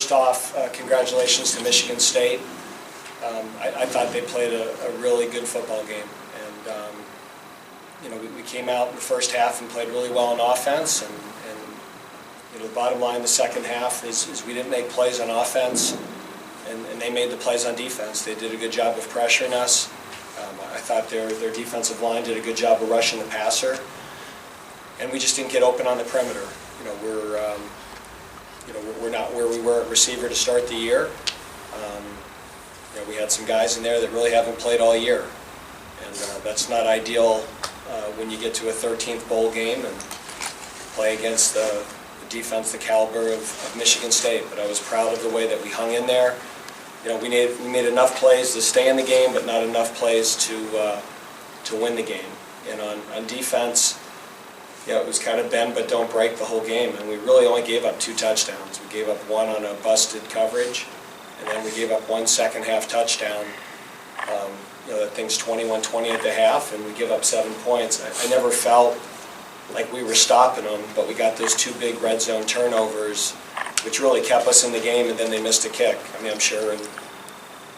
First off, congratulations to Michigan State. I thought they played a really good football game, and you know, we came out in the first half and played really well on offense, and you know, the bottom line the second half is we didn't make plays on offense, and they made the plays on defense. They did a good job of pressuring us. I thought their defensive line did a good job of rushing the passer, and we just didn't get open on the perimeter. You know, we're not where we were at receiver to start the year. You know, we had some guys in there that really haven't played all year, and that's not ideal when you get to a 13th bowl game and play against the defense, the caliber of Michigan State. But I was proud of the way that we hung in there. You know, we made enough plays to stay in the game, but not enough plays to win the game. And on defense, you know, it was kind of bend but don't break the whole game, and we really only gave up 2 touchdowns. We gave up one on a busted coverage, and then we gave up 1 second half touchdown. You know, that thing's 21-20 at the half, and we give up 7 points. I never felt like we were stopping them, but we got those 2 big red zone turnovers, which really kept us in the game, and then they missed a kick. I mean, I'm sure in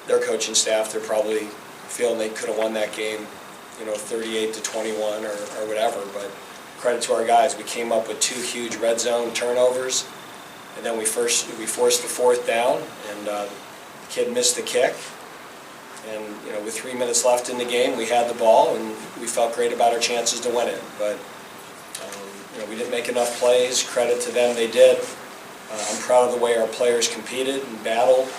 their coaching staff, they're probably feeling they could have won that game, you know, 38-21 or whatever, but credit to our guys. We came up with 2 huge red zone turnovers, and then we forced the 4th down, and the kid missed the kick. And you know, with 3 minutes left in the game, we had the ball, and we felt great about our chances to win it. But you know, we didn't make enough plays. Credit to them, they did. I'm proud of the way our players competed and battled.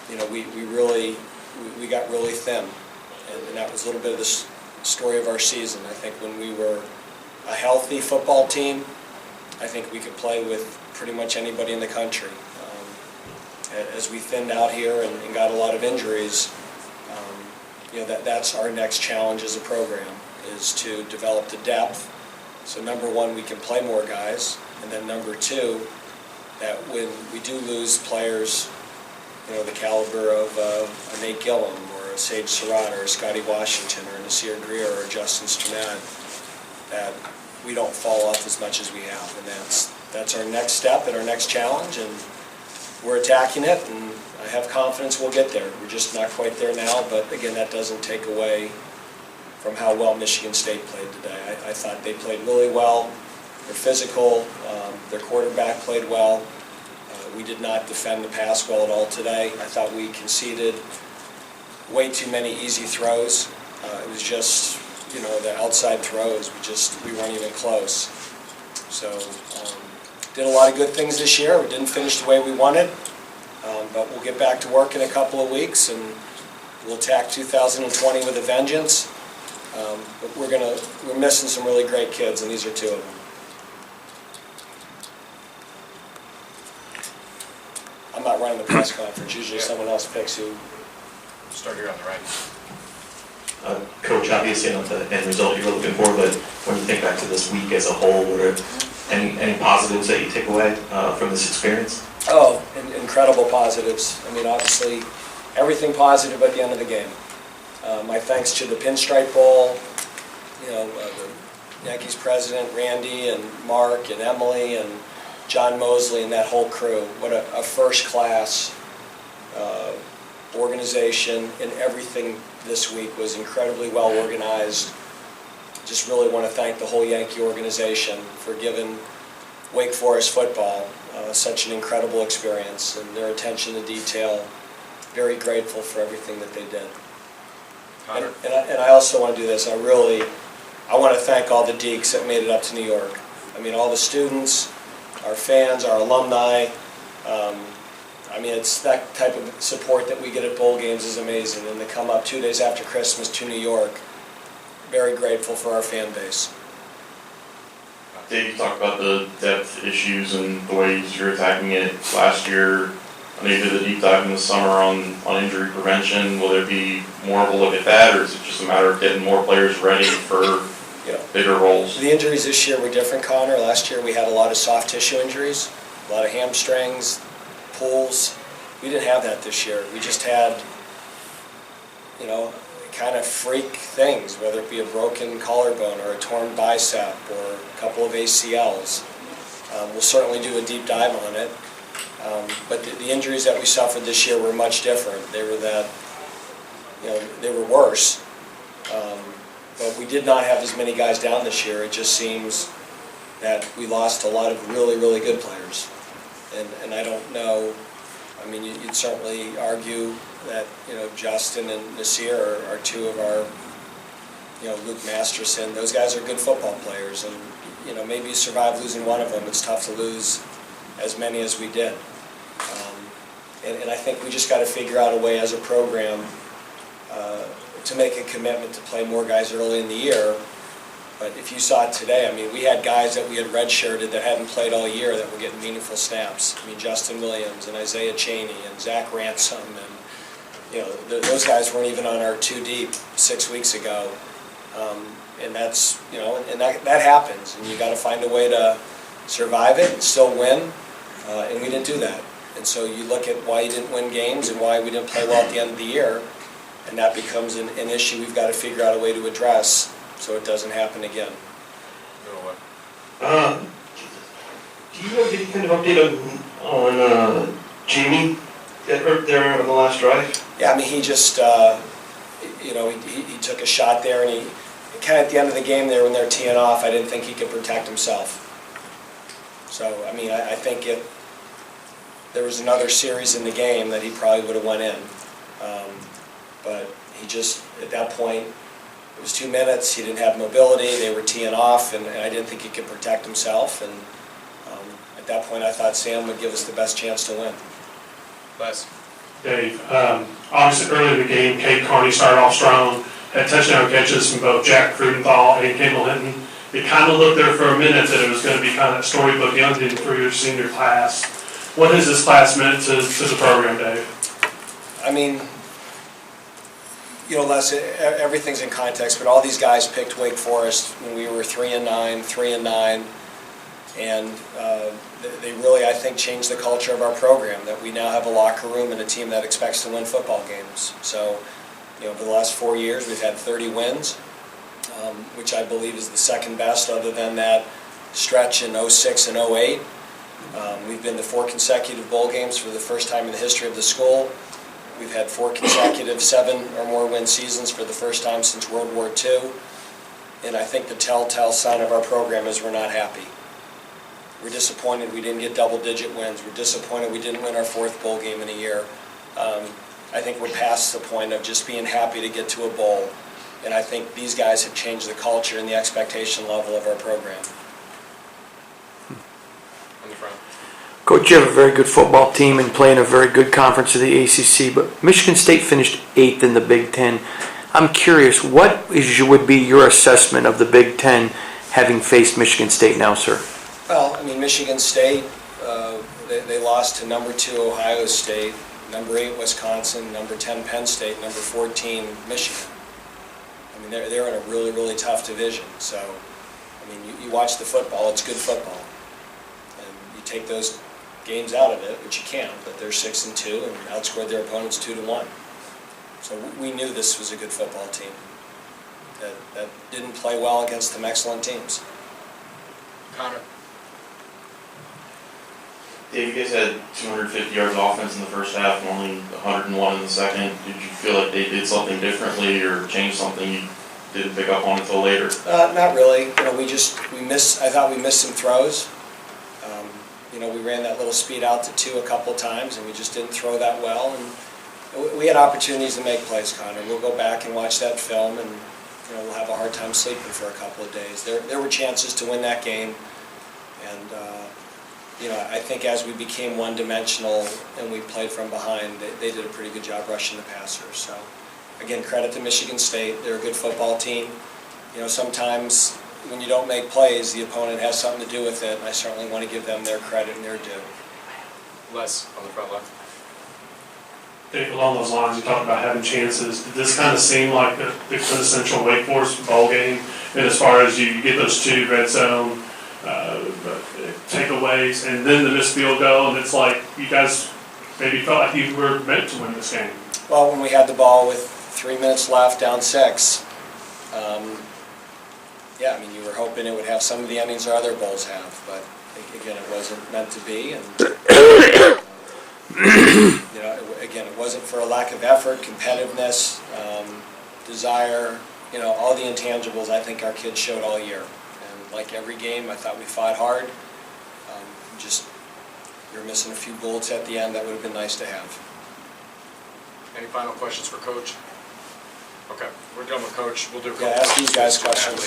You know, we got really thin, and that was a little bit of the story of our season. I think when we were a healthy football team, I think we could play with pretty much anybody in the country. As we thinned out here and got a lot of injuries, you know, that's our next challenge as a program, is to develop the depth. So number one, we can play more guys, and then number two, that when we do lose players, you know, the caliber of a Nate Gillum or a Sage Surratt or a Scotty Washington or a Nasir Greer or a Justin Strnad, that we don't fall off as much as we have, and that's our next step and our next challenge, and we're attacking it, and I have confidence we'll get there. We're just not quite there now, but again, that doesn't take away from how well Michigan State played today. I thought they played really well. They're physical. Their quarterback played well. We did not defend the pass well at all today. I thought we conceded way too many easy throws. It was just, you know, the outside throws. We weren't even close. So did a lot of good things this year. We didn't finish the way we wanted, but we'll get back to work in a couple of weeks, and we'll attack 2020 with a vengeance. But we're missing some really great kids, and these are 2 of them. I'm not running the press conference. Usually someone else picks who. Start here on the right. Coach, obviously not the end result you were looking for, but when you think back to this week as a whole, were there any positives that you take away from this experience? Oh, incredible positives. I mean, obviously, everything positive at the end of the game. My thanks to the Pinstripe Bowl, you know, the Yankees president, Randy, and Mark, and Emily, and John Mosley, and that whole crew. What a first-class organization, and everything this week was incredibly well organized. Just really want to thank the whole Yankee organization for giving Wake Forest football such an incredible experience, and their attention to detail. Very grateful for everything that they did. And I also want to do this. I want to thank all the Deeks that made it up to New York. I mean, all the students, our fans, our alumni. I mean, it's that type of support that we get at bowl games is amazing. And to come up 2 days after Christmas to New York, very grateful for our fan base. Dave, you talked about the depth issues and the ways you're attacking it last year. I know you did a deep dive in the summer on injury prevention. Will there be more of a look at that, or is it just a matter of getting more players ready for bigger roles? The injuries this year were different, Connor. Last year we had a lot of soft tissue injuries, a lot of hamstrings, pulls. We didn't have that this year. We just had, you know, kind of freak things, whether it be a broken collarbone or a torn bicep or a couple of ACLs. We'll certainly do a deep dive on it. But the injuries that we suffered this year were much different. They were they were worse. But we did not have as many guys down this year. It just seems that we lost a lot of really, really good players. And I don't know, I mean, you'd certainly argue that, Justin and Nasir are two of our, Luke Masterson, those guys are good football players. And, maybe you survive losing one of them. It's tough to lose as many as we did. And I think we just got to figure out a way as a program to make a commitment to play more guys early in the year. But if you saw it today, I mean, we had guys that we had redshirted that hadn't played all year that were getting meaningful snaps. I mean, Justin Williams and Isaiah Cheney and Zach Ransom, and those guys weren't even on our 2 deep 6 weeks ago. And that's and that happens, and you got to find a way to survive it and still win. And we didn't do that. And so you look at why you didn't win games and why we didn't play well at the end of the year, and that becomes an issue we've got to figure out a way to address so it doesn't happen again. Do you have any kind of update on Jamie there on the last drive? Yeah, I mean, he just, he took a shot there, and he kind of at the end of the game there when they're teeing off, I didn't think he could protect himself. So, I mean, I think if there was another series in the game that he probably would have went in. But he just, at that point, it was 2 minutes, he didn't have mobility, they were teeing off, and I didn't think he could protect himself. And at that point, I thought Sam would give us the best chance to win. Les? Dave, obviously early in the game, Cade Carney started off strong, had touchdown catches from both Jack Frudenthal and Kendall Hinton. It kind of looked there for a minute that it was going to be kind of that storybook ending for your senior class. What has this class meant to the program, Dave? I mean, Les, everything's in context, but all these guys picked Wake Forest when we were 3-9, 3-9, and they really, I think, changed the culture of our program, that we now have a locker room and a team that expects to win football games. So, for the last 4 years, we've had 30 wins, which I believe is the second best other than that stretch in 06 and 08. We've been to 4 consecutive bowl games for the first time in the history of the school. We've had 4 consecutive 7 or more win seasons for the first time since World War II. And I think the telltale sign of our program is we're not happy. We're disappointed we didn't get double-digit wins. We're disappointed we didn't win our 4th bowl game in a year. I think we're past the point of just being happy to get to a bowl. And I think these guys have changed the culture and the expectation level of our program. On the front. Coach, you have a very good football team and playing a very good conference of the ACC, but Michigan State finished 8th in the Big Ten. I'm curious, would be your assessment of the Big Ten having faced Michigan State now, sir? Well, I mean, Michigan State, they lost to number 2 Ohio State, number 8 Wisconsin, number 10 Penn State, number 14 Michigan. I mean, they're in a really, really tough division. So, I mean, you watch the football, it's good football. And you take those games out of it, which you can't, but they're 6-2 and outscored their opponents 2-1. So we knew this was a good football team that didn't play well against some excellent teams. Connor? Dave, you guys had 250 yards of offense in the first half and only 101 in the second. Did you feel like they did something differently or changed something you didn't pick up on until later? Not really. I thought we missed some throws. We ran that little speed out to 2 a couple of times, and we just didn't throw that well. And we had opportunities to make plays, Connor. We'll go back and watch that film, and we'll have a hard time sleeping for a couple of days. There were chances to win that game, and I think as we became one-dimensional and we played from behind, they did a pretty good job rushing the passer. So, again, credit to Michigan State. They're a good football team. Sometimes when you don't make plays, the opponent has something to do with it, and I certainly want to give them their credit and their due. Les, on the front left. Dave, along those lines, you talked about having chances. Did this kind of seem like the quintessential Wake Forest bowl game? And as far as you get those 2 red zone takeaways and then the missed field goal, and it's like you guys maybe felt like you were meant to win this game. Well, when we had the ball with 3 minutes left, down 6, you were hoping it would have some of the endings our other bowls have, but again, it wasn't meant to be. And You know, again, it wasn't for a lack of effort, competitiveness, desire, you know, all the intangibles I think our kids showed all year. And like every game, I thought we fought hard. Just, we were missing a few bullets at the end that would have been nice to have. Any final questions for Coach? Okay, we're done with Coach. We'll do a Yeah, couple ask these guys questions. questions.